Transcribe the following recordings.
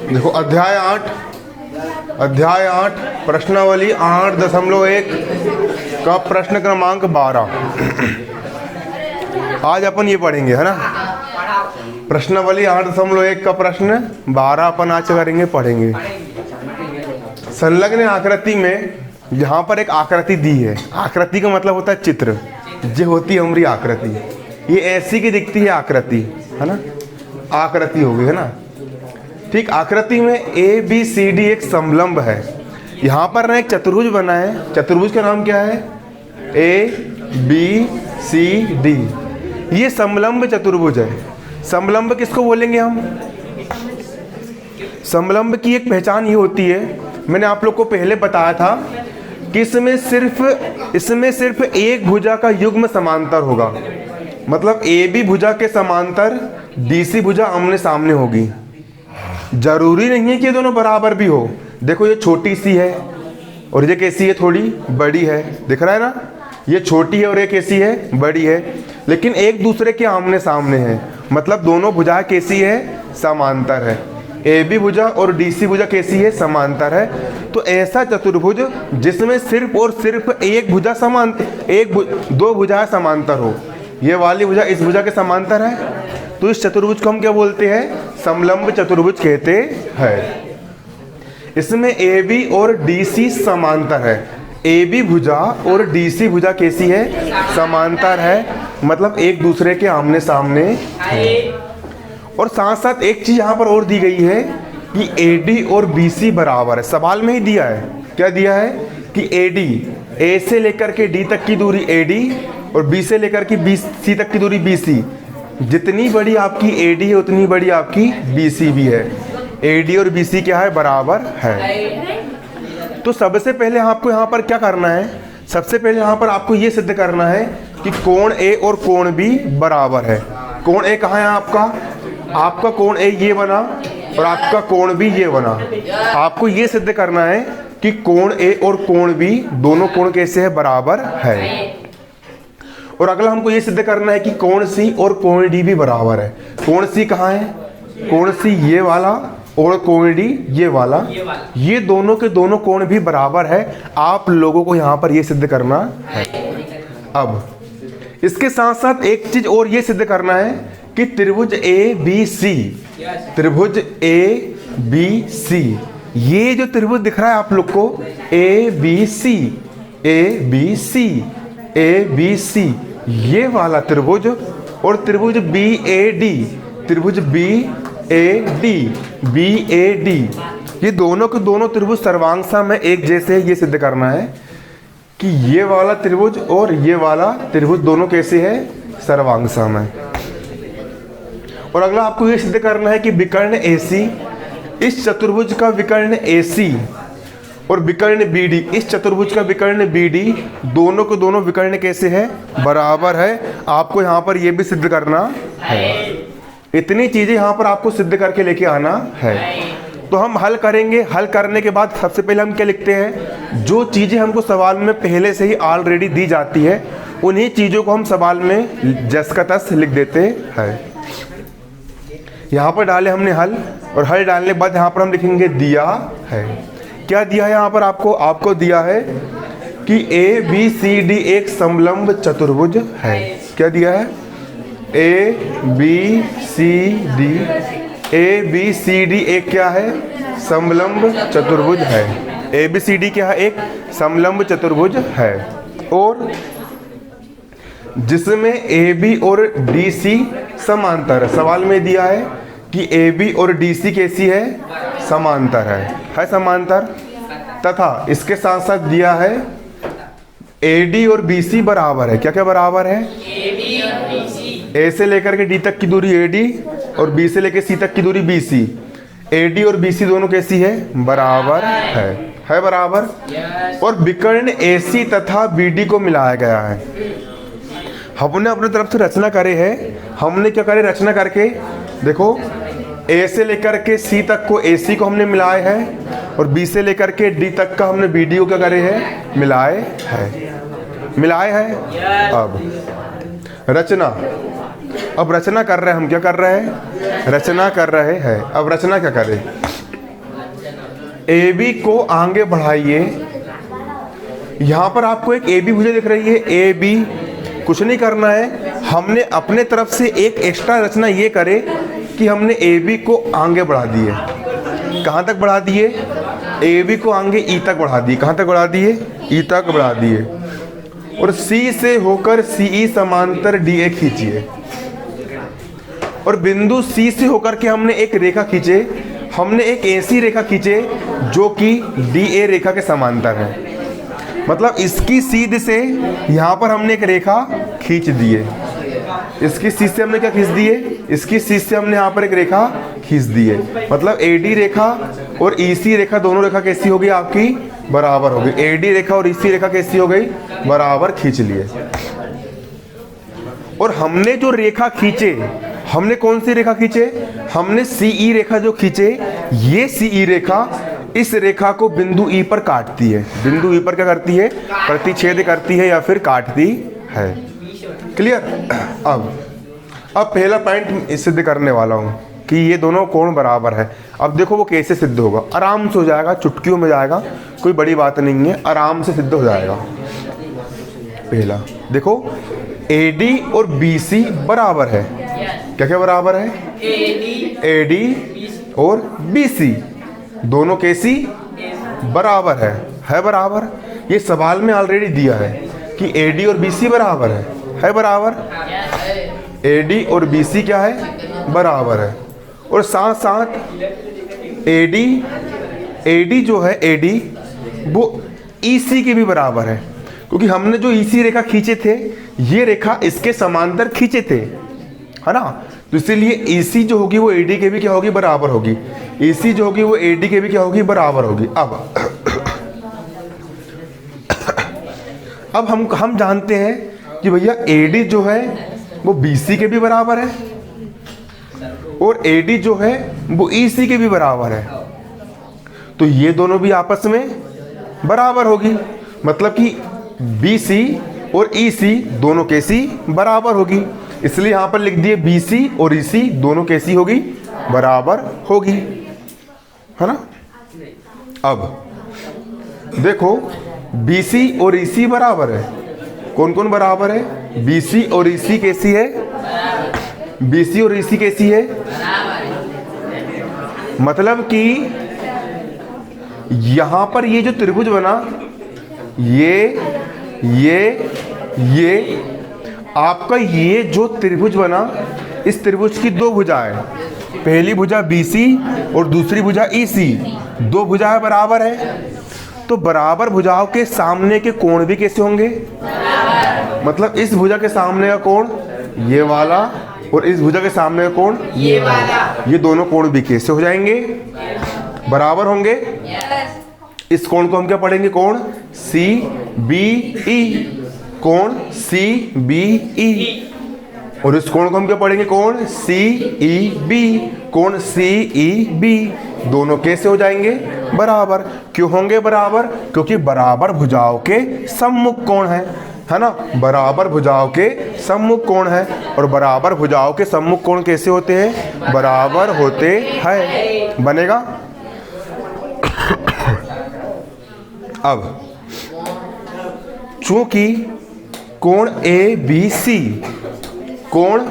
देखो अध्याय 8 प्रश्नावली 8.1 का प्रश्न क्रमांक 12 आज अपन ये पढ़ेंगे, है ना। प्रश्नावली 8.1 का प्रश्न 12 अपन आज करेंगे, पढ़ेंगे। संलग्न आकृति में यहाँ पर एक आकृति दी है। आकृति का मतलब होता है चित्र। जो होती है हमारी आकृति, ये ऐसी की दिखती है आकृति, है ना। आकृति हो गई, है ना। ठीक, आकृति में ए बी सी डी एक समलंब है। यहाँ पर ना एक चतुर्भुज बना है। चतुर्भुज का नाम क्या है? A B C D. ये समलंब चतुर्भुज है। समलंब किसको बोलेंगे हम? समलंब की एक पहचान ये होती है, मैंने आप लोग को पहले बताया था कि इसमें सिर्फ एक भुजा का युग्म समांतर होगा। मतलब ए बी भुजा के समांतर डी सी भुजा आमने सामने होगी। जरूरी नहीं है कि ये दोनों बराबर भी हो। देखो ये छोटी सी है और ये कैसी है? थोड़ी बड़ी है। दिख रहा है ना, ये छोटी है और ये कैसी है? बड़ी है। लेकिन एक दूसरे के आमने सामने है, मतलब दोनों भुजाएं कैसी है? समांतर है। ए बी भुजा और डी सी भुजा कैसी है? समांतर है। तो ऐसा चतुर्भुज जिसमें सिर्फ और सिर्फ एक भुजा दो भुजाएं समांतर हो। ये वाली भुजा इस भुजा के समांतर है, तो इस चतुर्भुज को हम क्या बोलते हैं? समलंब चतुर्भुज कहते हैं। इसमें ए बी और डी सी समांतर है। ए बी भुजा और डी सी भुजा कैसी है? समांतर है, मतलब एक दूसरे के आमने सामने है। और साथ साथ एक चीज यहाँ पर और दी गई है कि ए डी और बी सी बराबर है। सवाल में ही दिया है। क्या दिया है? कि ए डी, ए से लेकर के डी तक की दूरी ए डी और बी से लेकर के बी सी तक की दूरी बी सी। जितनी बड़ी आपकी ए डी है उतनी बड़ी आपकी बी सी भी है। ए डी और बी सी क्या है? बराबर है। तो सबसे पहले आपको यहाँ पर क्या करना है? सबसे पहले यहाँ पर आपको ये सिद्ध करना है कि कोण ए और कोण बी बराबर है। कोण ए कहाँ है आपका कोण ए ये बना और आपका कोण बी ये बना। आपको ये सिद्ध करना है कि कोण ए और कोण बी दोनों कोण कैसे है? बराबर है। और अगला हमको ये सिद्ध करना है कि कोण सी और कोण डी भी बराबर है। कोण सी कहाँ है? कोण सी ये वाला और कोण डी ये वाला। ये दोनों के दोनों कोण भी बराबर है। आप लोगों को यहाँ पर ये सिद्ध करना है। अब इसके साथ साथ एक चीज और ये सिद्ध करना है कि त्रिभुज ए बी सी, त्रिभुज ए बी सी, ये जो त्रिभुज दिख रहा है आप लोग को, A B C, A B C, A B C, ये वाला त्रिभुज और त्रिभुज बी ए डी, त्रिभुज B A D, B A D, ये दोनों के दोनों त्रिभुज सर्वांग में एक जैसे। ये सिद्ध करना है कि ये वाला त्रिभुज और ये वाला त्रिभुज दोनों कैसे है? सर्वांग में। और अगला आपको ये सिद्ध करना है कि विकर्ण AC, इस चतुर्भुज का विकर्ण AC और विकर्ण BD, इस चतुर्भुज का विकर्ण BD, दोनों के दोनों विकर्ण कैसे है? बराबर है। आपको यहाँ पर ये भी सिद्ध करना है। इतनी चीजें यहाँ पर आपको सिद्ध करके लेके आना है। तो हम हल करेंगे। हल करने के बाद सबसे पहले हम क्या लिखते हैं? जो चीजें हमको सवाल में पहले से ही ऑलरेडी दी जाती है उन्हीं चीजों को हम सवाल में जस का तस लिख देते हैं। यहाँ पर डाले हमने हल, और हल डालने के बाद यहाँ पर हम लिखेंगे दिया है। क्या दिया है यहाँ पर आपको दिया है कि ए बी सी डी एक समलंब चतुर्भुज है। क्या दिया है? A B C D, A B C D एक क्या है? समलंब चतुर्भुज है। ए बी सी डी क्या है? एक समलंब चतुर्भुज है। और जिसमें ए बी और डी सी समांतर है। सवाल में दिया है कि ए बी और डी सी कैसी है? समांतर है समांतर। तथा इसके साथ साथ दिया है ए डी और बी सी बराबर है। क्या क्या बराबर है? ए से लेकर के डी तक की दूरी ए डी और बी से लेकर सी तक की दूरी बी सी। ए डी और बी सी दोनों कैसी है? बराबर है बराबर। और विकर्ण ए सी तथा बी डी को मिलाया गया है। हमने अपने तरफ से रचना करे है। हमने क्या करे? रचना करके देखो, ए से लेकर के सी तक को ए सी को हमने मिलाए हैं और बी से लेकर के डी तक का हमने बी डी को क्या करे है? मिलाए हैं। अब रचना। अब रचना कर रहे हैं हम, क्या कर रहे हैं? रचना कर रहे हैं। अब रचना क्या करें? ए बी को आगे बढ़ाइए। यहाँ पर आपको एक ए बी भुजा दिख रही है, ए बी। कुछ नहीं करना है, हमने अपने तरफ से एक एक्स्ट्रा रचना ये करे कि हमने ए बी को आगे बढ़ा दिए। कहाँ तक बढ़ा दिए? ए बी को आगे ई तक बढ़ा दिए। कहाँ तक बढ़ा दिए? ई तक बढ़ा दिए। और सी से होकर सी ई समांतर डी ए खींचिए। और बिंदु सी से होकर के हमने एक रेखा खींचे, हमने एक ऐसी रेखा खींचे जो कि डी ए रेखा के समांतर है। मतलब इसकी सीध से यहाँ पर हमने एक रेखा खींच दिए। इसकी सीध से हमने क्या खींच दिए? इसकी सीध से हमने यहाँ पर एक रेखा खींच दिए। मतलब एडी रेखा और ईसी रेखा, दोनों रेखा कैसी होगी आपकी? बराबर होगी। एडी रेखा और ईसी रेखा कैसी हो गई? बराबर खींच लिए। और हमने जो रेखा खींचे, हमने कौन सी रेखा खींचे? हमने सीई रेखा जो खींचे, ये सीई रेखा इस रेखा को बिंदु ई पर काटती है। बिंदु ई पर क्या करती है? प्रतिच्छेद करती है या फिर काटती है। क्लियर? अब पहला पॉइंट सिद्ध करने वाला हूं कि ये दोनों कोण बराबर है। अब देखो वो कैसे सिद्ध होगा। आराम से हो जाएगा, चुटकियों में जाएगा, कोई बड़ी बात नहीं है, आराम से सिद्ध हो जाएगा। पहला देखो, AD और BC बराबर है। क्या क्या बराबर है? AD और BC दोनों कैसी? बराबर है बराबर। ये सवाल में ऑलरेडी दिया है कि AD और BC बराबर है बराबर। AD और BC क्या है? बराबर है। और साथ साथ AD जो है, AD वो EC के भी बराबर है, क्योंकि हमने जो EC रेखा खींचे थे, ये रेखा इसके समांतर खींचे थे, है ना। तो इसीलिए EC जो होगी वो AD के भी क्या होगी? बराबर होगी। EC जो होगी वो AD के भी क्या होगी? बराबर होगी। अब हम जानते हैं कि भैया AD जो है वो BC के भी बराबर है और AD जो है वो EC के भी बराबर है। तो ये दोनों भी आपस में बराबर होगी। मतलब कि BC और EC दोनों कैसी? बराबर होगी। इसलिए यहां पर लिख दिए BC और EC दोनों कैसी होगी? बराबर होगी, है ना। अब देखो, BC और EC बराबर है। कौन कौन बराबर है? BC और EC कैसी है? BC और EC कैसी है? मतलब कि यहां पर ये जो त्रिभुज बना, ये आपका ये जो त्रिभुज बना, इस त्रिभुज की दो भुजाएं, पहली भुजा BC और दूसरी भुजा EC, दो भुजाएं बराबर है। तो बराबर भुजाओं के सामने के कोण भी कैसे होंगे? मतलब इस भुजा के सामने का कोण ये वाला और इस भुजा के सामने का कोण ये वाला, ये दोनों कोण भी कैसे हो जाएंगे? बराबर होंगे। इस कोण को हम क्या पढ़ेंगे? कोण CBE, कोण CBE। और इस कोण को हम क्या पढ़ेंगे? कोण CEB, कोण CEB। दोनों कैसे हो जाएंगे? बराबर। क्यों होंगे बराबर? क्योंकि बराबर भुजाओं के सम्मुख कोण है ना। बराबर भुजाओं के सम्मुख कोण है। और बराबर भुजाओं के सम्मुख कोण कैसे होते हैं? बराबर होते हैं। बनेगा। अब चूंकि कोण ABC, कोण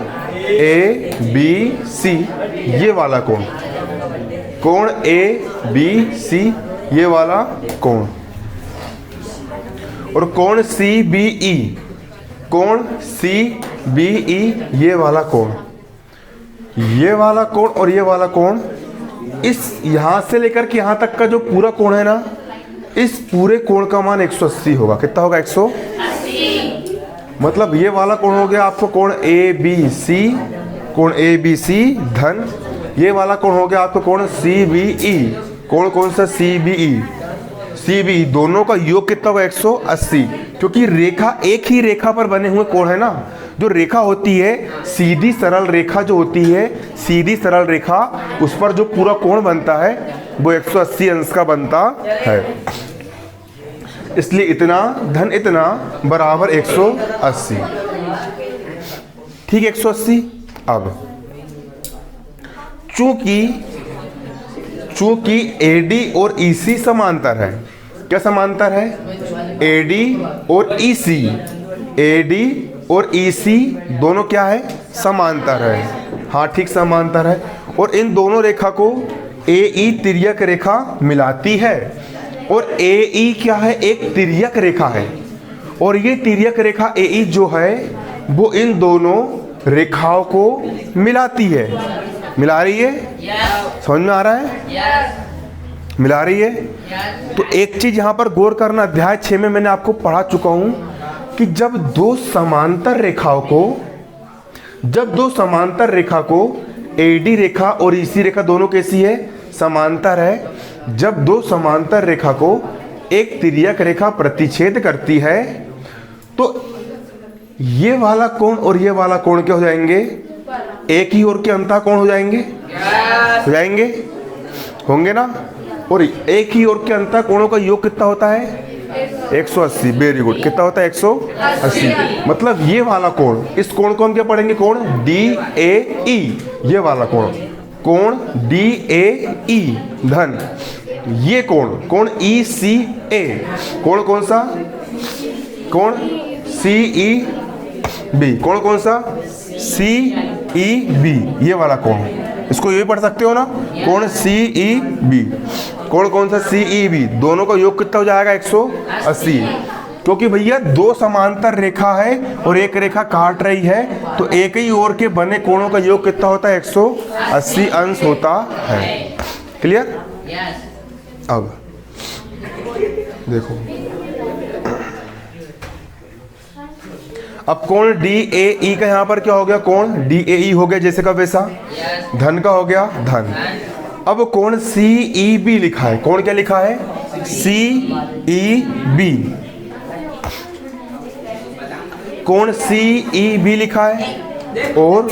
ABC ये वाला कोण, कोण ABC ये वाला कोण, और कोण CBE, कोण CBE ये वाला कोण, ये वाला कोण और ये वाला कोण, इस यहां से लेकर के यहां तक का जो पूरा कोण है ना, इस पूरे कोण का मान 180 होगा। कितना होगा? 180। मतलब ये वाला कोण हो गया आपको कोण ABC, कोण ABC धन ये वाला कोण हो गया आपको कोण CBE। कोण कौन सा? CBE दोनों का योग कितना होगा? 180। क्योंकि रेखा एक ही रेखा पर बने हुए कोण है ना। जो रेखा होती है, सीधी सरल रेखा जो होती है, सीधी सरल रेखा, उस पर जो पूरा कोण बनता है वो 180 अंश का बनता है। इसलिए इतना धन इतना बराबर 180। ठीक, 180। अब चूंकि AD और EC समांतर है, क्या समांतर है? AD और EC, AD और EC दोनों क्या है? समांतर है। हाँ ठीक, समांतर है। और इन दोनों रेखा को AE तिर्यक रेखा मिलाती है, और AE क्या है? एक तिर्यक रेखा है, और ये तिर्यक रेखा AE जो है वो इन दोनों रेखाओं को मिलाती है। मिला रही है? समझ में आ रहा है? मिला रही है। तो एक चीज यहां पर गौर करना, अध्याय 6 में मैंने आपको पढ़ा चुका हूं कि जब दो समांतर रेखा को AD रेखा और EC रेखा दोनों कैसी है? समांतर है। जब दो समांतर रेखा को एक तिर्यक रेखा प्रतिच्छेद करती है तो ये वाला कोण और ये वाला कोण क्या हो जाएंगे? एक ही ओर के अंतः कोण हो जाएंगे। हो जाएंगे, होंगे ना। और एक ही ओर के अंतः कोणों का योग कितना होता है? 180। Very good. कितना होता है? 180। मतलब ये वाला कोण, इस कोण को हम क्या पढ़ेंगे? कोण DAE। ये वाला कोण DAE धन ये कोण ECA। कोण कौन सा? कोण CEB। कोण कौन सा? CEB। ये वाला कोण, इसको ये भी पढ़ सकते हो ना, कोण CEB। कोण कौन सा? CEB। दोनों का योग कितना हो जाएगा? 180। क्योंकि भैया दो समांतर रेखा है और एक रेखा काट रही है, तो एक ही ओर के बने कोणों का योग कितना होता है? 180 अंश होता है। क्लियर? अब देखो, अब कोण DAE का यहाँ पर क्या हो गया? कोण DAE हो गया जैसे का वैसा, धन का हो गया धन। अब कोण CEB लिखा है। कोण क्या लिखा है? CEB। कोण CEB लिखा है, और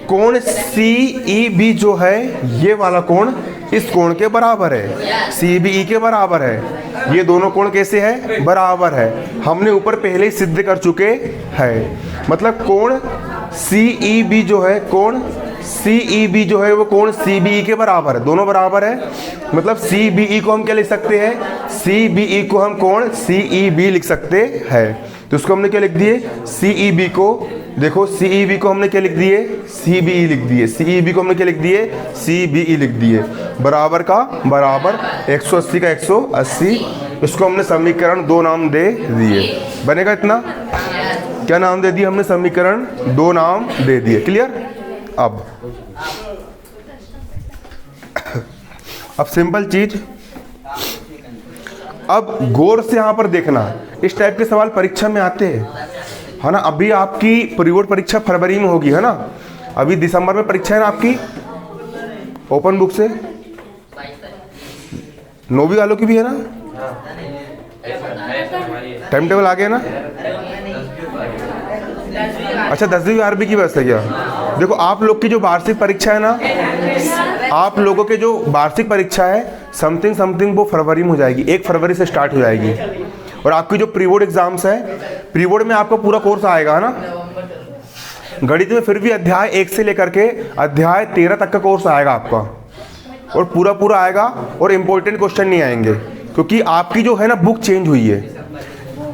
कोण CEB जो है ये वाला कोण इस कोण के बराबर है, CBE के बराबर है। ये दोनों कोण कैसे है? बराबर है। हमने ऊपर पहले ही सिद्ध कर चुके हैं। मतलब कोण CEB जो है, कोण CEB जो है वो कोण CBE के बराबर है, दोनों बराबर है। मतलब CBE को हम क्या लिख सकते हैं? CBE को हम कोण CEB लिख सकते हैं। तो उसको हमने क्या लिख दिए? CEB को, देखो CEB को हमने क्या लिख दिए? CBE लिख दिए। CEB को हमने क्या लिख दिए? CBE लिख दिए। बराबर का बराबर, 180 का 180। इसको हमने समीकरण 2 नाम दे दिए। बनेगा इतना? क्या नाम दे दिए हमने? समीकरण 2 नाम दे दिए। क्लियर? अब सिंपल चीज, अब गौर से यहां पर देखना, इस टाइप के सवाल परीक्षा में आते हैं, है ना। अभी आपकी प्री बोर्ड परीक्षा फरवरी में होगी, है ना। अभी दिसंबर में परीक्षा है ना आपकी, ओपन बुक से। 9वीं वालों की भी है ना, टाइम टेबल आ गया ना। अच्छा, 10वीं आरबी की व्यवस्था क्या? देखो आप लोग की जो वार्षिक परीक्षा है ना, आप लोगों के जो वार्षिक परीक्षा है समथिंग वो फरवरी में हो जाएगी, 1 फरवरी से स्टार्ट हो जाएगी। और आपकी जो प्री बोर्ड एग्जाम्स है, प्री बोर्ड में आपका पूरा कोर्स आएगा, है ना। गणित में फिर भी अध्याय 1 से लेकर के अध्याय 13 तक का कोर्स आएगा आपका, और पूरा आएगा, और इम्पोर्टेंट क्वेश्चन नहीं आएंगे, क्योंकि आपकी जो है ना बुक चेंज हुई है।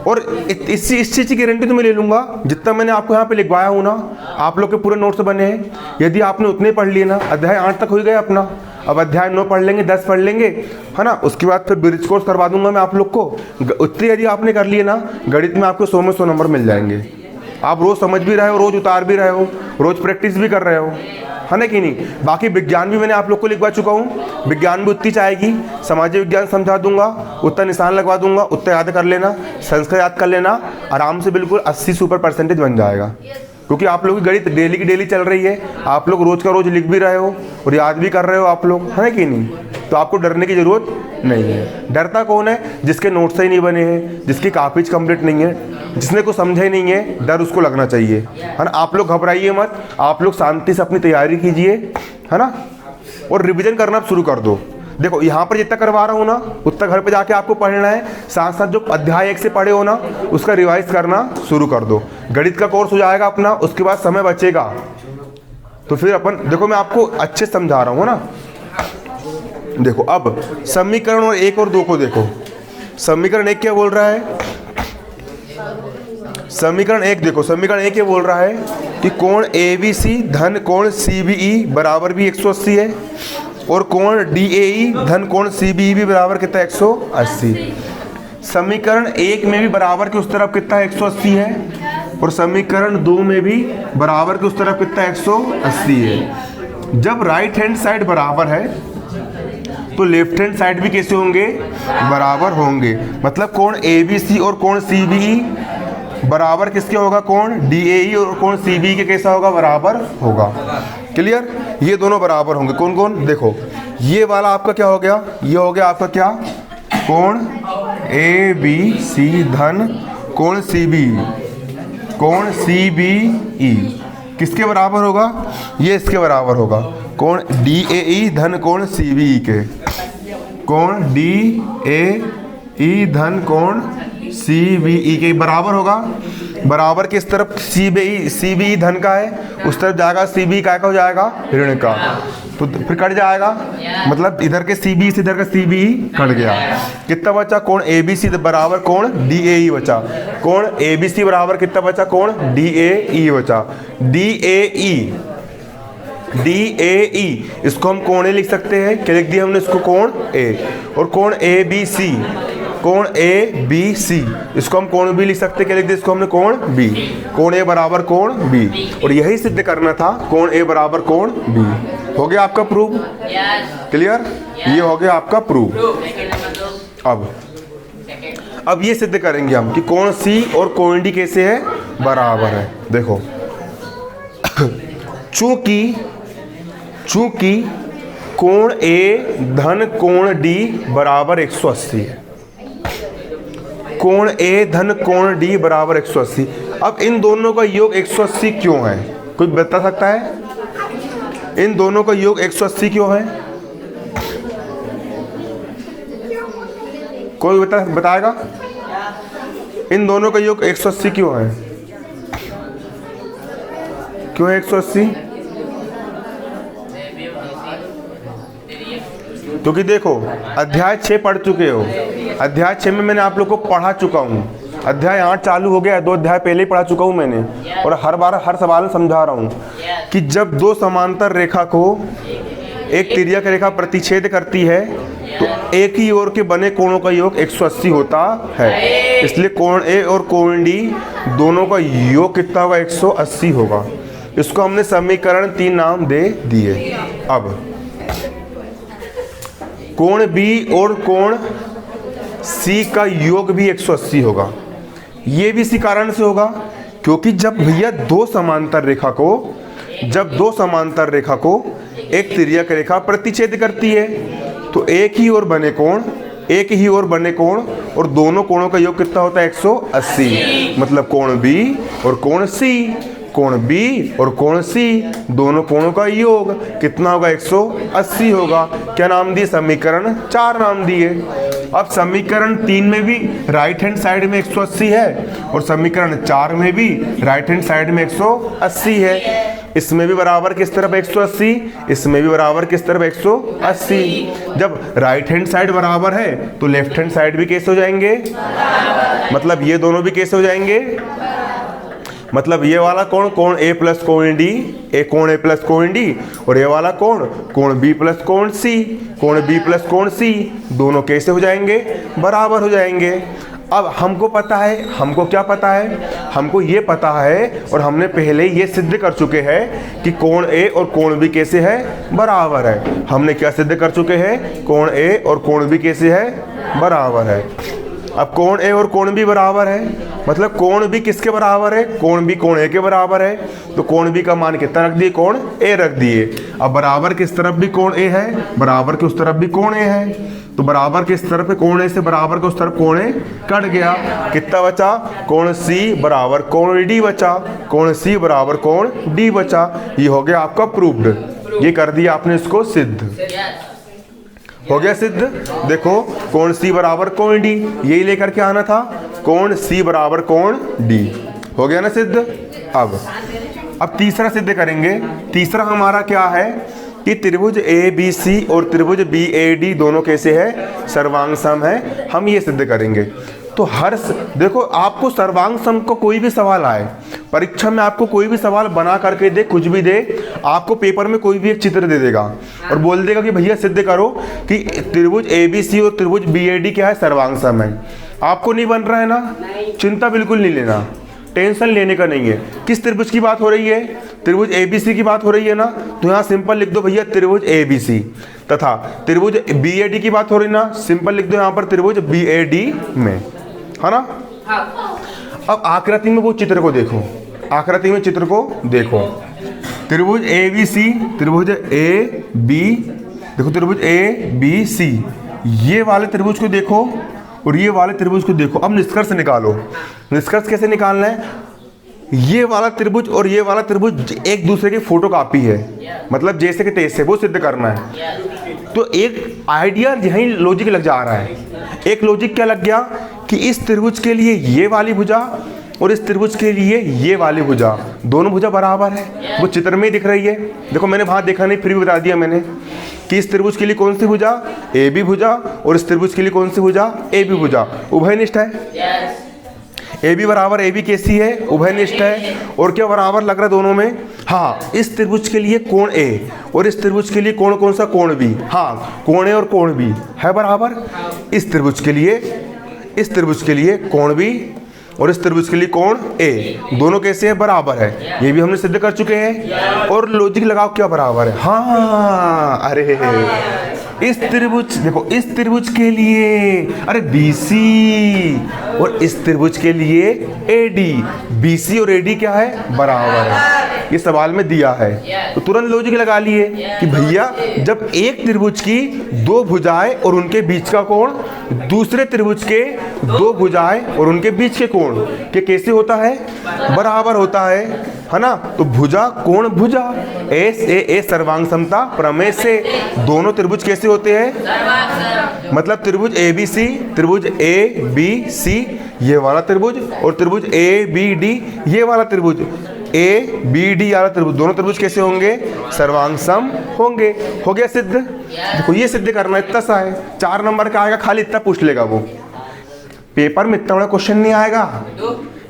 और इस चीज़ की गारंटी तो मैं ले लूँगा, जितना मैंने आपको यहाँ पे लिखवाया हूँ ना, आप लोग के पूरे नोट्स बने हैं। यदि आपने उतने पढ़ लिए ना, अध्याय 8 तक हो गया अपना, अब अध्याय 9 पढ़ लेंगे, 10 पढ़ लेंगे, है ना। उसके बाद फिर ब्रिज कोर्स करवा दूंगा मैं आप लोग को। उतने यदि आपने कर लिए ना, गणित में आपको 100 में 100 नंबर मिल जाएंगे। आप रोज़ समझ भी रहे हो, रोज़ उतार भी रहे हो, रोज़ प्रैक्टिस भी कर रहे हो, है ना कि नहीं। बाकी विज्ञान भी मैंने आप लोग को लिखवा चुका हूँ, विज्ञान भी उतनी चाहेगी, सामाजिक विज्ञान समझा दूंगा, उतना निशान लगवा दूंगा, उतना याद कर लेना, संस्कृत याद कर लेना, आराम से बिल्कुल 80 सुपर परसेंटेज बन जाएगा। क्योंकि आप लोग की गणित डेली की डेली चल रही है, आप लोग रोज़ का रोज़ लिख भी रहे हो और याद भी कर रहे हो आप लोग, है ना कि नहीं। तो आपको डरने की ज़रूरत नहीं है। डरता कौन है? जिसके नोट्स ही नहीं बने हैं, जिसकी कापीज कंप्लीट नहीं है, जिसने को समझा ही नहीं है, डर उसको लगना चाहिए, है ना। आप लोग घबराइए मत, आप लोग शांति से अपनी तैयारी कीजिए, है ना, और रिवीजन करना शुरू कर दो। देखो यहाँ पर जितना करवा रहा हूँ ना उतना घर पे जाके आपको पढ़ना है, साथ साथ जो अध्याय 1 से पढ़े हो ना उसका रिवाइज करना शुरू कर दो। गणित का कोर्स हो जाएगा अपना, उसके बाद समय बचेगा तो फिर अपन देखो मैं आपको अच्छे समझा रहा हूँ ना। देखो अब समीकरण और 1 और 2 को देखो। समीकरण 1 क्या बोल रहा है? समीकरण 1 देखो, समीकरण 1 ये बोल रहा है कि कोण ABC धन कोण CBE बराबर भी 180 है और कोण DAE धन कोण CBE भी बराबर कितना 180। समीकरण 1 में भी बराबर के उस तरफ कितना 180 है और समीकरण 2 में भी बराबर के उस तरफ कितना 180 है। जब राइट हैंड साइड बराबर है तो लेफ्ट हैंड साइड भी कैसे होंगे? बराबर होंगे। मतलब कोण ABC और कोण CBE बराबर किसके होगा? कोण DAE और कोण CBE के कैसा होगा? बराबर होगा। क्लियर? ये दोनों बराबर होंगे। कौन कौन? देखो ये वाला आपका क्या हो गया? ये हो गया आपका क्या? कोण ABC धन कोण CBE, कोण CBE किसके बराबर होगा? ये इसके बराबर होगा। कोण DAE धन कोण CBE के, कोण DAE धन कोण CBE के बराबर होगा। बराबर किस तरफ? CBE धन का है, उस तरफ जाएगा CBE का हो जाएगा ऋण का, तो फिर कट जाएगा। मतलब इधर के CBE से इधर का CBE कट गया। कितना बचा? कोण ABC बराबर कोण DAE बचा। कोण ABC बराबर कितना बचा? कोण DAE बचा। DAE इसको हम कोण A लिख सकते हैं। क्या लिख दिया हमने इसको? कोण A। और कोण ABC, कोण ABC इसको हम कोण B लिख सकते हैं। क्या लिख दिया इसको हमने? कोण B। कोण A बराबर कोण B, और यही सिद्ध करना था, कोण A बराबर कोण B। हो गया आपका प्रूफ? क्लियर? ये हो गया आपका प्रूफ। अब ये सिद्ध करेंगे हम कि कोण C और कोण D कैसे है? बराबर है। देखो चूंकि कोण A धन कोण D बराबर 180 है, कोण A धन कोण D बराबर 180। अब इन दोनों का योग 180 क्यों है? कोई बता सकता है? इन दोनों का योग 180 क्यों है? कोई बताएगा? इन दोनों का योग 180 क्यों है? क्यों है 180? क्योंकि देखो अध्याय 6 पढ़ चुके हो। अध्याय 6 में मैंने आप लोग को पढ़ा चुका हूँ। अध्याय 8 चालू हो गया है, 2 अध्याय पहले ही पढ़ा चुका हूँ मैंने, और हर बार हर सवाल में समझा रहा हूँ कि जब 2 समांतर रेखा को एक तिर्यक रेखा प्रतिच्छेद करती है तो एक ही ओर के बने कोणों का योग 180 होता है। इसलिए कोण A और कोण D दोनों का योग कितना होगा? 180 होगा। इसको हमने समीकरण 3 नाम दे दिए। अब कोण B और कोण C का योग भी 180 होगा। ये भी इसी कारण से होगा क्योंकि जब भैया 2 समांतर रेखा को एक तिर्यक रेखा प्रतिच्छेद करती है तो एक ही ओर बने कोण और दोनों कोणों का योग कितना होता है? 180। मतलब कोण B और कोण C, कोण B और कोण C दोनों कोणों का योग कितना होगा? 180 होगा। क्या नाम दिए? समीकरण 4 नाम दिए। अब समीकरण 3 में भी राइट हैंड साइड में 180 है और समीकरण 4 में भी राइट हैंड साइड में 180 है। इसमें भी बराबर किस तरफ? 180। इसमें भी बराबर किस तरफ? 180। जब राइट हैंड साइड बराबर है तो लेफ्ट हैंड साइड भी कैसे हो जाएंगे? मतलब ये दोनों भी कैसे हो जाएंगे? मतलब ये वाला कोण A प्लस कोण D, कोण A प्लस कोण D, और ये वाला कोण B प्लस कोण C, कोण B प्लस कोण C दोनों कैसे हो जाएंगे? बराबर हो जाएंगे। अब हमको पता है, हमको क्या पता है? हमको ये पता है और हमने पहले ये सिद्ध कर चुके हैं कि कोण A और कोण B कैसे है? बराबर है। हमने क्या सिद्ध कर चुके हैं? कोण A और कोण B कैसे है? बराबर है। अब कोण A और कोण B बराबर है, मतलब कोण B किसके बराबर है? कोण B कोण A के बराबर है। तो कोण B का मान कितना रख दिए? कोण A रख दिए। अब बराबर किस तरफ भी कोण A है, बराबर के उस तरफ भी कोण A है, तो बराबर किस तरफ है? कोण A से बराबर के उस तरफ कोण A कट गया। कितना बचा? कोण C बराबर कोण D बचा, कोण C बराबर कोण D बचा। ये हो गया आपका प्रूव्ड। ये कर दिया आपने इसको सिद्ध। हो गया सिद्ध। देखो कोण सी बराबर कोण डी, यही लेकर के आना था, कोण सी बराबर कोण डी। हो गया ना सिद्ध। अब तीसरा सिद्ध करेंगे। तीसरा हमारा क्या है कि त्रिभुज ए बी सी और त्रिभुज बी ए डी दोनों कैसे है, सर्वांग सम है। हम ये सिद्ध करेंगे। तो देखो आपको सर्वांग सम को कोई भी सवाल आए परीक्षा में, आपको कोई भी सवाल बना करके दे, कुछ भी दे, आपको पेपर में कोई भी एक चित्र दे देगा और बोल देगा कि भैया सिद्ध करो कि त्रिभुज ए बी सी और त्रिभुज बी ए डी क्या है, सर्वांग सम है। आपको नहीं बन रहा है ना, चिंता बिल्कुल नहीं लेना, टेंशन लेने का नहीं है। किस त्रिभुज की बात हो रही है, त्रिभुज ए बी सी की बात हो रही है ना, तो यहाँ सिंपल लिख दो भैया त्रिभुज ए बी सी, तथा त्रिभुज बी ए डी की बात हो रही ना, सिंपल लिख दो यहाँ पर त्रिभुज बी ए डी में, है ना। अब आकृति में वो चित्र को देखो, आकृति में चित्र को देखो, त्रिभुज ए बी सी, त्रिभुज ए बी, देखो त्रिभुज ए बी सी, ये वाले त्रिभुज को देखो और ये वाले त्रिभुज को देखो। अब निष्कर्ष निकालो। निष्कर्ष कैसे निकालना है, ये वाला त्रिभुज और ये वाला त्रिभुज एक दूसरे की फोटोकॉपी है, मतलब जैसे कि तैसे, वो सिद्ध करना है। तो एक आइडिया यहीं लॉजिक लग जा रहा है। एक लॉजिक क्या लग गया कि इस त्रिभुज के लिए ये वाली भुजा और इस त्रिभुज के लिए ये वाली भुजा, दोनों भुजा बराबर है, वो चित्र में ही दिख रही है। देखो मैंने वहाँ देखा नहीं, फिर भी बता दिया मैंने कि इस त्रिभुज के लिए कौन सी भुजा, ए बी भुजा, और इस त्रिभुज के लिए कौन सी भुजा, ए बी भुजा, उभयनिष्ठ है। ए बी बराबर ए बी कैसी है, उभयनिष्ठ है। और क्या बराबर लग रहा है दोनों में, हाँ, इस त्रिभुज के लिए कोण ए और इस त्रिभुज के लिए कोण कौन सा, कोण बी, हाँ, कोण ए और कोण बी है बराबर। इस त्रिभुज के लिए कोण बी और इस त्रिभुज के लिए कोण ए, दोनों कैसे है, बराबर है। ये भी हमने सिद्ध कर चुके हैं। और लॉजिक लगाओ क्या बराबर है, हाँ, अरे इस त्रिभुज, देखो इस त्रिभुज के लिए अरे BC और इस त्रिभुज के लिए AD, BC और AD क्या है, बराबर है। ये सवाल में दिया है, तो तुरंत लॉजिक लगा लिए कि भैया जब एक त्रिभुज की दो भुजाएं और उनके बीच का कोण दूसरे त्रिभुज के दो भुजाएं और उनके बीच के कोण के कैसे होता है, बराबर होता है ना। तो भुजा कोण भुजा, ए सर्वांग समता प्रमेय से दोनों त्रिभुज कैसे होते हैं, मतलब त्रिभुज ABC, त्रिभुज ABC ये वाला त्रिभुज और त्रिभुज ABD ये वाला त्रिभुज, ABD वाला त्रिभुज, दोनों त्रिभुज कैसे होंगे, सर्वांग सम होंगे। हो गया सिद्ध। देखो ये सिद्ध करना इतना सा है, 4 नंबर का आएगा, खाली इतना पूछ लेगा वो। पेपर में इतना बड़ा क्वेश्चन नहीं आएगा,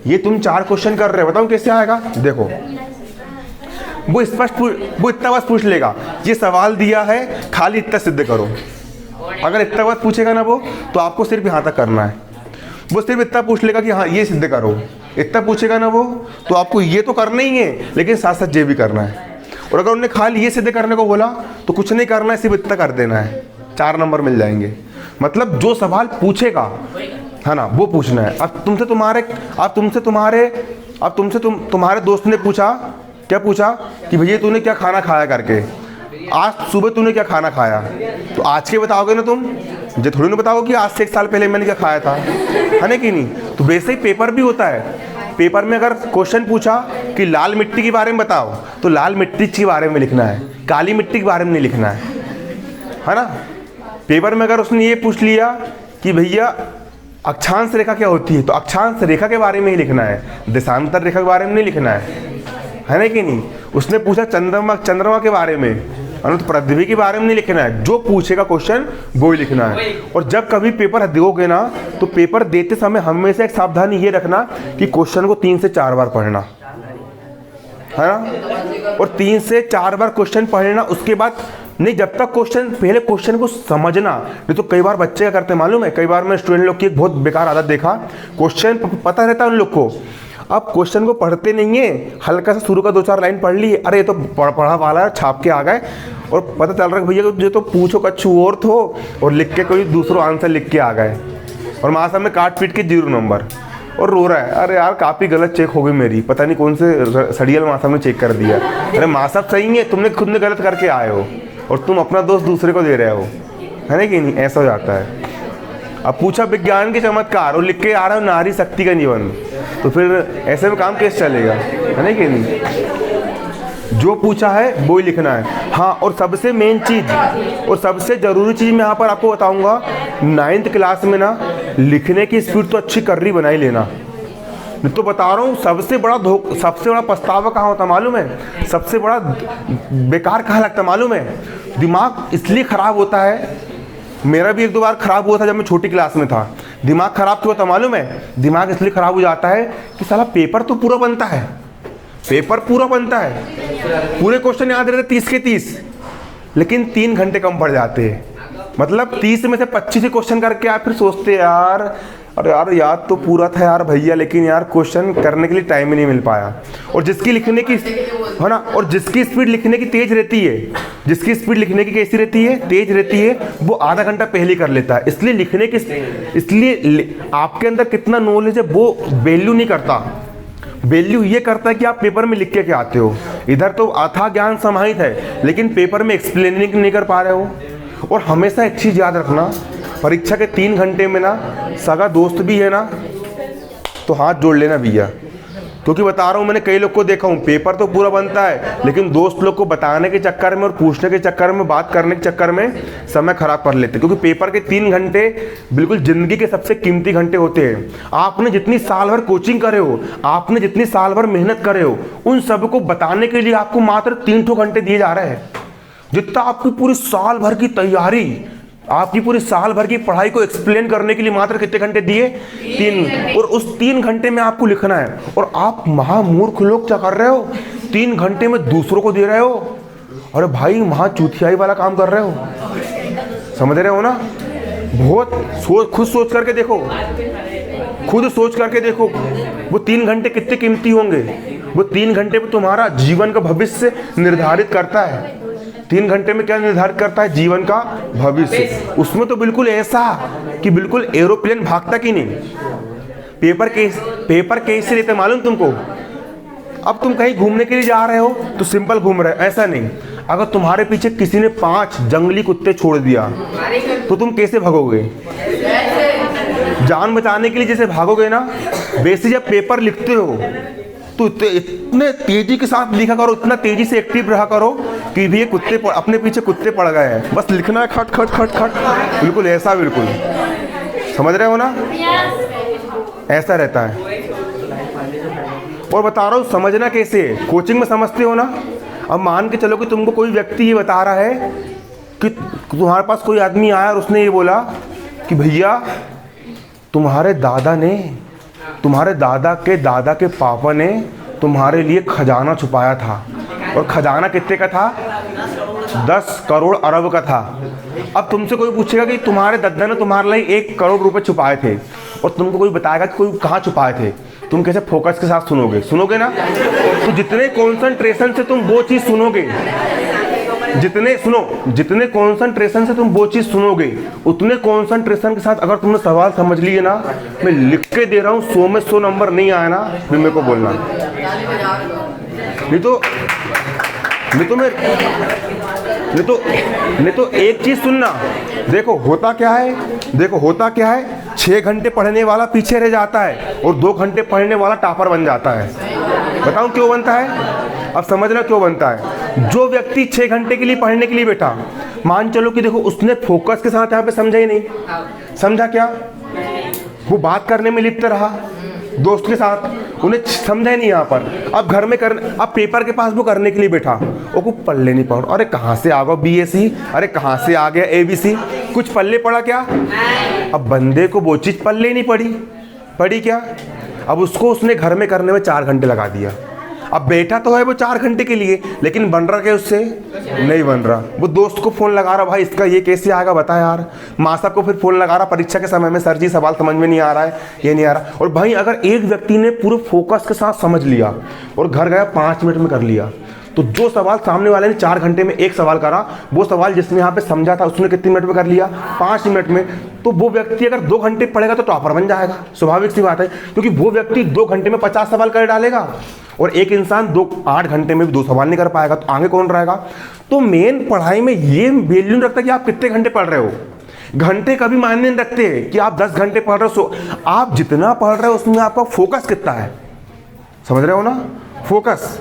ये तुम 4 क्वेश्चन कर रहे हो, बताओ कैसे आएगा। देखो वो इतना बस पूछ लेगा, ये सवाल दिया है, खाली इतना सिद्ध करो। अगर इतना बस पूछेगा ना वो, तो आपको सिर्फ यहाँ तक करना है। वो सिर्फ इतना पूछ लेगा कि हाँ ये सिद्ध करो, इतना पूछेगा ना वो, तो आपको ये तो करना ही है, लेकिन साथ साथ ये भी करना है। और अगर उन्होंने खाली ये सिद्ध करने को बोला तो कुछ नहीं करना है, सिर्फ इतना कर देना है, 4 नंबर मिल जाएंगे। मतलब जो सवाल पूछेगा है ना, वो पूछना है। अब तुम्हारे दोस्त ने पूछा, क्या पूछा कि भैया तूने क्या खाना खाया करके, आज सुबह तूने क्या खाना खाया, तो आज के बताओगे ना तुम, जो थोड़ी ना बताओगे कि आज से 1 साल पहले मैंने क्या खाया था, है ना कि नहीं। तो वैसे ही पेपर भी होता है। पेपर में अगर क्वेश्चन पूछा कि लाल मिट्टी के बारे में बताओ, तो लाल मिट्टी के बारे में लिखना है, काली मिट्टी के बारे में नहीं लिखना है ना। पेपर में अगर उसने ये पूछ लिया कि भैया अक्षांश रेखा क्या होती है, तो अक्षांश रेखा के बारे में ही लिखना है, देशांतर रेखा के बारे में नहीं लिखना है ना कि नहीं। उसने पूछा चंद्रमा के बारे में, तो पृथ्वी के बारे में नहीं लिखना है, जो पूछेगा क्वेश्चन वो ही लिखना है। और जब कभी पेपर दोगे ना, तो पेपर देते समय हमेशा एक सावधानी ये रखना कि क्वेश्चन को 3 से 4 बार पढ़ना है ना, और 3 से 4 बार क्वेश्चन पढ़ना। उसके बाद नहीं, जब तक पहले क्वेश्चन को समझना। नहीं तो कई बार बच्चे क्या करते हैं मालूम है, कई बार मैं स्टूडेंट लोग की एक बहुत बेकार आदत देखा, क्वेश्चन पता रहता है उन लोग को, अब क्वेश्चन को पढ़ते नहीं है, हल्का सा शुरू का 2-4 लाइन पढ़ ली, अरे ये तो पढ़ा वाला छाप के आ गए, और पता चल रहा है भैया जो तो पूछो कच्छू और थो, और लिख के कोई दूसरा आंसर लिख के आ गए, और माँ साहब में काट पीट के 0 नंबर, और रो रहा है, अरे यार काफ़ी गलत चेक हो गई मेरी, पता नहीं कौन से सड़ियल माँ साहब ने चेक कर दिया। अरे माँ साहब सही है, तुमने खुद ने गलत करके आए हो और तुम अपना दोस्त दूसरे को दे रहे हो, है ना कि नहीं, ऐसा हो जाता है। अब पूछा विज्ञान के चमत्कार और लिख के आ रहा हो नारी शक्ति का निबंध, तो फिर ऐसे में काम कैसे चलेगा, है ना कि नहीं। जो पूछा है वो ही लिखना है। हाँ, और सबसे मेन चीज़ और सबसे ज़रूरी चीज़ मैं यहाँ पर आपको बताऊँगा, 9th क्लास में ना लिखने की स्पीड तो अच्छी कर्री बनाई लेना। मैं तो बता रहा हूँ सबसे बड़ा पछतावा कहाँ होता मालूम है, सबसे बड़ा बेकार कहाँ लगता मालूम है, दिमाग इसलिए ख़राब होता है। मेरा भी 1-2 बार ख़राब हुआ था जब मैं छोटी क्लास में था। दिमाग ख़राब क्यों होता मालूम है, दिमाग इसलिए ख़राब हो जाता है कि साला पेपर तो पूरा बनता है, पेपर पूरा बनता है, पूरे क्वेश्चन याद रहते 30 के 30, लेकिन 3 घंटे कम पड़ जाते हैं। मतलब 30 में से 25 क्वेश्चन करके आप फिर सोचते यार, अरे यार याद तो पूरा था यार भैया, लेकिन यार क्वेश्चन करने के लिए टाइम ही नहीं मिल पाया। और जिसकी लिखने की है ना, और जिसकी स्पीड लिखने की तेज रहती है, जिसकी स्पीड लिखने की कैसी रहती है, तेज रहती है, वो आधा घंटा पहले ही कर लेता है। इसलिए लिखने की, इसलिए आपके अंदर कितना नॉलेज है वो वैल्यू नहीं करता, वैल्यू ये करता है कि आप पेपर में लिख के क्या आते हो। इधर तो अथाह ज्ञान समाहित है, लेकिन पेपर में एक्सप्लेनिंग नहीं कर पा रहे हो। और हमेशा एक चीज़ याद रखना, परीक्षा के 3 घंटे में ना सगा दोस्त भी है ना तो हाथ जोड़ लेना भैया, क्योंकि बता रहा हूँ मैंने कई लोग को देखा हूँ, पेपर तो पूरा बनता है लेकिन दोस्त लोग को बताने के चक्कर में और पूछने के चक्कर में, बात करने के चक्कर में समय खराब कर लेते, क्योंकि पेपर के 3 घंटे बिल्कुल ज़िंदगी के सबसे कीमती घंटे होते हैं। आपने जितनी साल भर कोचिंग करे हो, आपने जितनी साल भर मेहनत करे हो, उन सब को बताने के लिए आपको मात्र 3 घंटे दिए जा रहे हैं। जितना आपकी पूरी साल भर की तैयारी, आपकी पूरी साल भर की पढ़ाई को एक्सप्लेन करने के लिए मात्र कितने घंटे दिए, 3। और उस 3 घंटे में आपको लिखना है, और आप महामूर्ख लोग क्या कर रहे हो, 3 घंटे में दूसरों को दे रहे हो। अरे भाई महा चूतियाई वाला काम कर रहे हो, समझ रहे हो ना। बहुत खुद सोच करके देखो, खुद सोच करके देखो वो 3 घंटे कितने कीमती होंगे। वो 3 घंटे में तुम्हारा जीवन का भविष्य निर्धारित करता है। 3 घंटे में क्या निर्धारित करता है, जीवन का भविष्य। उसमें तो बिल्कुल ऐसा कि बिल्कुल एरोप्लेन भागता कि नहीं। पेपर कैसे लेते मालूम तुमको। अब तुम कहीं घूमने के लिए जा रहे हो तो सिंपल घूम रहे हो, ऐसा नहीं। अगर तुम्हारे पीछे किसी ने 5 जंगली कुत्ते छोड़ दिया तो तुम कैसे भागोगे, जान बचाने के लिए जैसे भागोगे ना, वैसे जब पेपर लिखते हो तो इतने तेजी के साथ लिखा करो, इतना तेजी से एक्टिव रहा करो कि भी ये कुत्ते अपने पीछे कुत्ते पड़ गए हैं, बस लिखना है खट खट खट खट, बिल्कुल ऐसा, बिल्कुल समझ रहे हो ना, ऐसा रहता है। और बता रहा हूँ समझना कैसे है, कोचिंग में समझते हो ना। अब मान के चलो कि तुमको कोई व्यक्ति ये बता रहा है कि तुम्हारे पास कोई आदमी आया और उसने ये बोला कि भैया तुम्हारे दादा ने, तुम्हारे दादा के पापा ने तुम्हारे लिए खजाना छुपाया था, और खजाना कितने का था, 10 करोड़ अरब का था। अब तुमसे कोई पूछेगा कि तुम्हारे दादा ने तुम्हारे लिए 1 करोड़ रुपए छुपाए थे, और तुमको कोई बताएगा कि कोई कहाँ छुपाए थे, तुम कैसे फोकस के साथ सुनोगे ना। तो जितने कॉन्सेंट्रेशन से तुम वो चीज़ सुनोगे, जितने कॉन्सेंट्रेशन से तुम वो चीज़ सुनोगे, उतने कॉन्सेंट्रेशन के साथ अगर तुमने सवाल समझ लिए ना, मैं लिख के दे रहा हूँ, 100 में 100 नंबर नहीं आया ना फिर मेरे को बोलना। नहीं तो एक चीज़ सुनना, देखो होता क्या है, 6 घंटे पढ़ने वाला पीछे रह जाता है और 2 घंटे पढ़ने वाला टॉपर बन जाता है। बताऊं क्यों बनता है, अब समझना क्यों बनता है। जो व्यक्ति 6 घंटे के लिए पढ़ने के लिए बैठा, मान चलो कि देखो उसने फोकस के साथ यहाँ पे समझा ही नहीं, समझा क्या, वो बात करने में लिप्त रहा दोस्त के साथ, उन्हें समझा ही नहीं यहाँ पर। अब घर में अब पेपर के पास वो करने के लिए बैठा, वो पल्ले नहीं पढ़, अरे कहाँ से आ गया BSc, अरे कहाँ से आ गया ABC, कुछ पल्ले पड़ा क्या। अब बंदे को वो चीज़ पल्ले नहीं पड़ी क्या, अब उसने घर में करने में 4 घंटे लगा दिया। अब बैठा तो है वो 4 घंटे के लिए, लेकिन बन रहा क्या उससे, नहीं बन रहा। वो दोस्त को फ़ोन लगा रहा, भाई इसका ये कैसे आएगा बता यार। माँ साहब को फिर फ़ोन लगा रहा परीक्षा के समय में, सर जी सवाल समझ में नहीं आ रहा है, ये नहीं आ रहा। और भाई अगर एक व्यक्ति ने पूरे फोकस के साथ समझ लिया और घर गया 5 मिनट में कर लिया, तो जो सवाल सामने वाले ने 4 घंटे में एक सवाल करा, वो सवाल जिसने यहाँ पे समझा था उसने कितने मिनट में कर लिया, 5 मिनट में। तो वो व्यक्ति अगर 2 घंटे पढ़ेगा तो टॉपर बन जाएगा, स्वाभाविक सी बात है, क्योंकि वो व्यक्ति 2 घंटे में 50 सवाल कर डालेगा, और एक इंसान 8 घंटे में भी 2 सवाल नहीं कर पाएगा, तो आगे कौन रहेगा। तो मेन पढ़ाई में ये वैल्यू नहीं रखता कि आप कितने घंटे पढ़ रहे हो, घंटे कभी मायने नहीं रखते कि आप 10 घंटे पढ़ रहे हो, आप जितना पढ़ रहे हो उसमें आपका फोकस कितना है, समझ रहे हो ना, फोकस।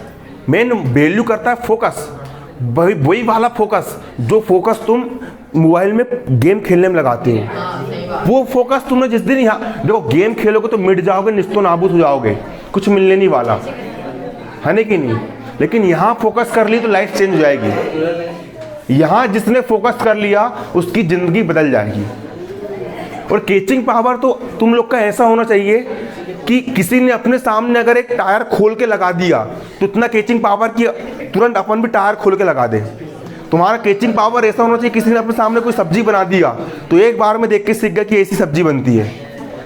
मेन वैल्यू करता है फोकस, वही वाला फोकस जो फोकस तुम मोबाइल में गेम खेलने में लगाते हो। वो फोकस तुमने जिस दिन यहाँ देखो गेम खेलोगे तो मिट जाओगे, निस्तो नाबूद हो जाओगे, कुछ मिलने नहीं वाला है नहीं कि नहीं। लेकिन यहाँ फोकस कर ली तो लाइफ चेंज हो जाएगी। यहाँ जिसने फोकस कर लिया उसकी ज़िंदगी बदल जाएगी। और कैचिंग पावर तो तुम लोग का ऐसा होना चाहिए कि किसी ने अपने सामने अगर एक टायर खोल के लगा दिया तो इतना कैचिंग पावर की तुरंत अपन भी टायर खोल के लगा दे। तुम्हारा कैचिंग पावर ऐसा होना चाहिए, किसी ने अपने सामने कोई सब्जी बना दिया तो एक बार में देख के सीख गया कि ऐसी सब्जी बनती है।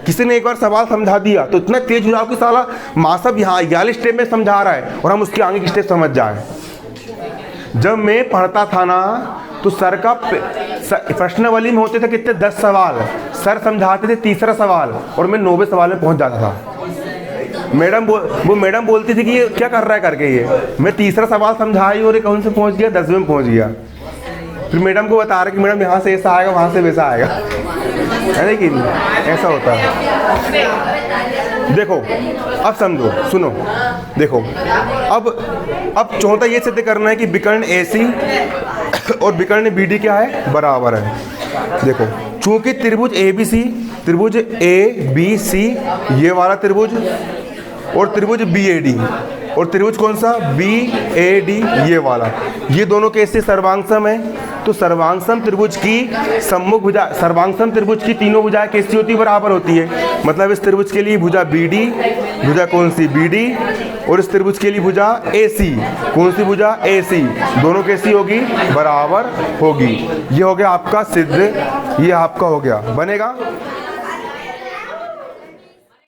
किसी ने एक बार सवाल समझा दिया तो इतना तेज हो जाओ कि साला मासब यहाँ 41 स्टेप में समझा रहा है और हम उसके आगे की स्टेप समझ जाए। जब मैं पढ़ता था ना तो सर का प्रश्नावली में होते थे कितने 10 सवाल, सर समझाते थे तीसरा सवाल और मैं 90 सवाल में पहुंच जाता था। मैडम बोलती थी कि ये क्या कर रहा है करके, ये मैं तीसरा सवाल समझाई और ये कौन से पहुंच गया 10वें में पहुंच गया। फिर मैडम को बता रहे कि मैडम यहाँ से ऐसा आएगा वहाँ से वैसा आएगा, है ना कि नहीं, ऐसा होता है। देखो अब समझो, सुनो, देखो अब चौथा ये सिद्ध करना है कि विकर्ण AC और विकर्ण BD क्या है, बराबर है। देखो चूंकि त्रिभुज त्रिभुज ABC ये वाला त्रिभुज और त्रिभुज BAD और त्रिभुज कौन सा BAD ये वाला, ये दोनों कैसे सर्वांगसम है। तो सर्वांगसम त्रिभुज की सम्मुख भुजा, सर्वांगसम त्रिभुज की तीनों भुजाएं कैसी होती है, बराबर होती है। मतलब इस त्रिभुज के लिए भुजा BD, भुजा कौन सी BD, और इस त्रिभुज के लिए भुजा AC, कौन सी भुजा AC, दोनों कैसी होगी, बराबर होगी। ये हो गया आपका सिद्ध, ये आपका हो गया, बनेगा।